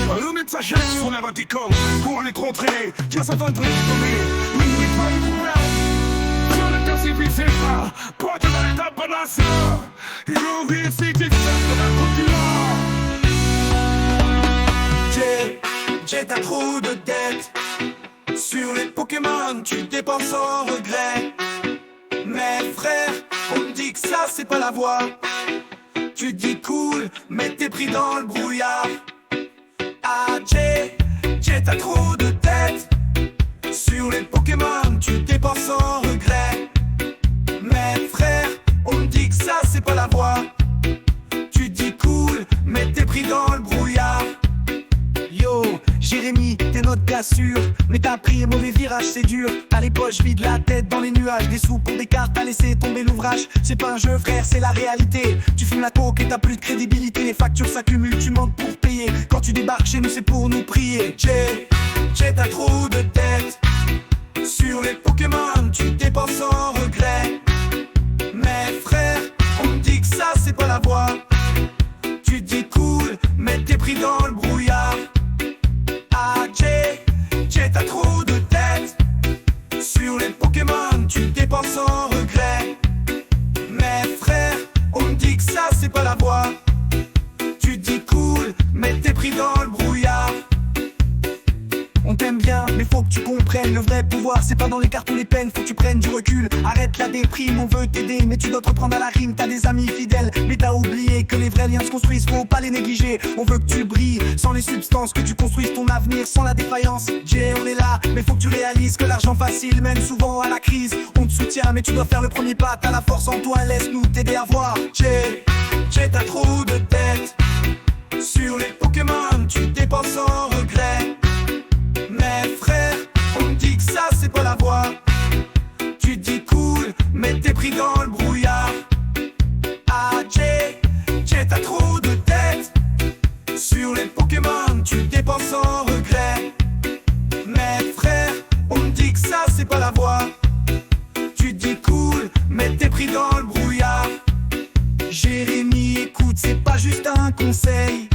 Le médecin cherche son émoticône pour les contrer. Tiens, ça va te tomber. Oui, oui, pas le couvert. Sur le terre, c'est vissé pas. Porte dans l'étape à la sœur. Il ouvre ici, tu fais de la continent. J'ai t'as trop de dettes. Sur les Pokémon, tu dépenses sans regret. Mais frère, on me dit que ça c'est pas la voie. Tu dis cool, mais t'es pris dans le brouillard. Ah j'ai t'as trop de tête. Sur les Pokémon, tu dépenses sans regret. Mais frère, on me dit que ça c'est pas la voie. Tu dis cool, mais t'es pris dans le brouillard. Yo, Jérémy, t'es notre gars sûr. Mais t'as pris un mauvais virage, c'est dur. T'as les poches vides, la tête dans les nuages. Des sous pour des cartes, t'as laissé tomber l'ouvrage. C'est pas un jeu frère, c'est la réalité. Tu fumes la coke et t'as plus de crédibilité. Les factures s'accumulent, tu manques pour payer. Quand tu débarques chez nous, c'est pour nous prier. T'as trop de tête. Sur les Pokémon, tu dépenses sans regret. Mais frère, on me dit que ça c'est pas la voie. Tu dis cool, mais t'es pris dans le brouillard. Ah t'as trop de tête. Sur les Pokémon, tu dépenses sans regret. Mais frère, on me dit que ça c'est pas la voie. Tu dis cool, mais t'es pris dans le brouillard. On t'aime bien, mais faut que tu comprennes. Le vrai pouvoir, c'est pas dans les cartes ou les peines. Faut que tu prennes du recul, arrête la déprime. On veut t'aider, mais tu dois te reprendre à la rime. T'as des amis fidèles, mais t'as oublié que les vrais liens se construisent, faut pas les négliger. On veut que tu brilles, sans les substances. Que tu construises ton avenir sans la défaillance. On est là, mais faut que tu réalises que l'argent facile mène souvent à la crise. On te soutient, mais tu dois faire le premier pas. T'as la force en toi, laisse-nous t'aider à voir. T'as trop de tête. Sur les Pokémon, tu dépenses sans regret. Mais frère, on me dit que ça c'est pas la voie. Tu dis cool, mais t'es pris dans le brouillard. Ah t'as trop de tête. Sur les Pokémon, tu dépenses sans regret. Mais frère, on me dit que ça c'est pas la voie. Tu dis cool, mais t'es pris dans le brouillard. Jérémy, écoute, c'est pas juste un conseil.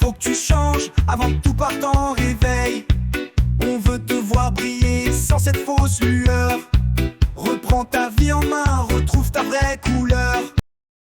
Faut que tu changes avant que tout parte en réveil. On veut te voir briller sans cette fausse lueur. Reprends ta vie en main, retrouve ta vraie